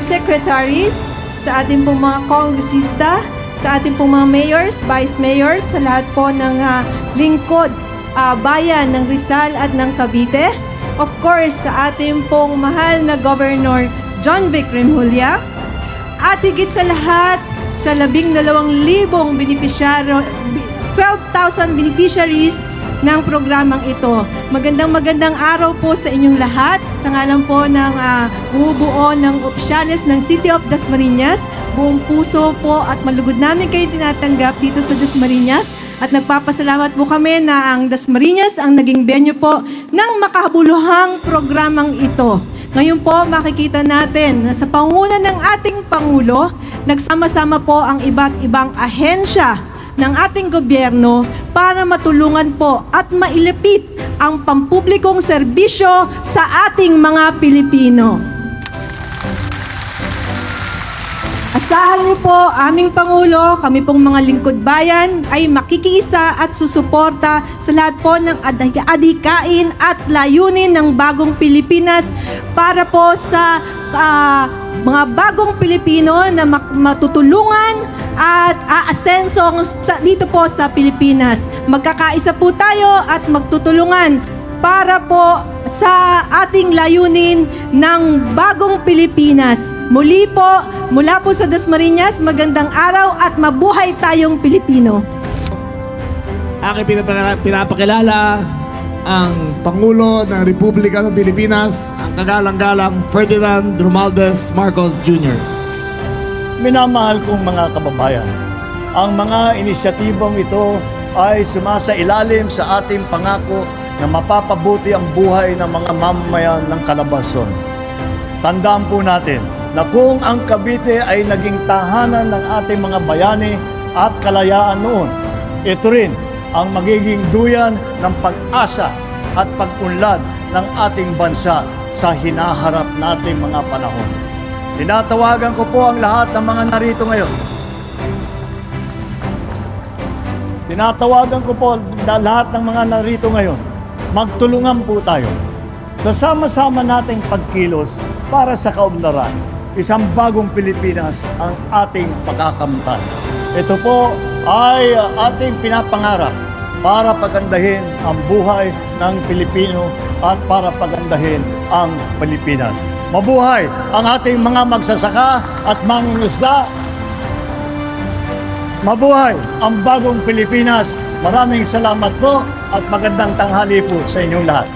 secretaries, sa ating pong mga kongresista, sa ating pong mga mayors, vice mayors, sa lahat po ng lingkod bayan ng Rizal at ng Cavite. Of course, sa ating pong mahal na Governor John Vic Remulla. At higit sa lahat, sa 12,000 beneficiaryo, 12,000 beneficiaries ng programang ito. Magandang araw po sa inyong lahat. Sa ngalan po ng bumubuo ng opisyales ng City of Dasmariñas, buong puso po at malugod namin kayo tinatanggap dito sa Dasmariñas. At nagpapasalamat po kami na ang Dasmariñas ang naging venue po ng makabuluhang programang ito. Ngayon po makikita natin na sa panguna ng ating Pangulo, nagsama-sama po ang iba't ibang ahensya ng ating gobyerno para matulungan po at mailapit ang pampublikong serbisyo sa ating mga Pilipino. Asahan niyo po, aming Pangulo, kami pong mga lingkod bayan ay makikiisa at susuporta sa lahat po ng adhikain at layunin ng bagong Pilipinas para po sa mga bagong Pilipino na matutulungan at aasenso dito po sa Pilipinas. Magkakaisa po tayo at magtutulungan para po sa ating layunin ng bagong Pilipinas. Muli po, mula po sa Dasmariñas, magandang araw at mabuhay tayong Pilipino. Aking pinapakilala ang Pangulo ng Republika ng Pilipinas, ang kagalang-galang Ferdinand Romualdez Marcos Jr. Minamahal kong mga kababayan, ang mga inisyatibong ito ay sumasailalim sa ating pangako na mapapabuti ang buhay ng mga mamamayan ng Calabarzon. Tandaan po natin na kung ang Cavite ay naging tahanan ng ating mga bayani at kalayaan noon, ito rin ang magiging duyan ng pag-asa at pag-unlad ng ating bansa sa hinaharap nating mga panahon. Tinatawagan ko po ang lahat ng mga narito ngayon. Tinatawagan ko po lahat ng mga narito ngayon. Magtulungan po tayo. Sasama-sama nating pagkilos para sa kaunlaran. Isang bagong Pilipinas ang ating pagkakamtan. Ito po ay ating pinapangarap para pagandahin ang buhay ng Pilipino at para pagandahin ang Pilipinas. Mabuhay ang ating mga magsasaka at mangingisda. Mabuhay ang bagong Pilipinas. Maraming salamat po at magandang tanghali po sa inyong lahat.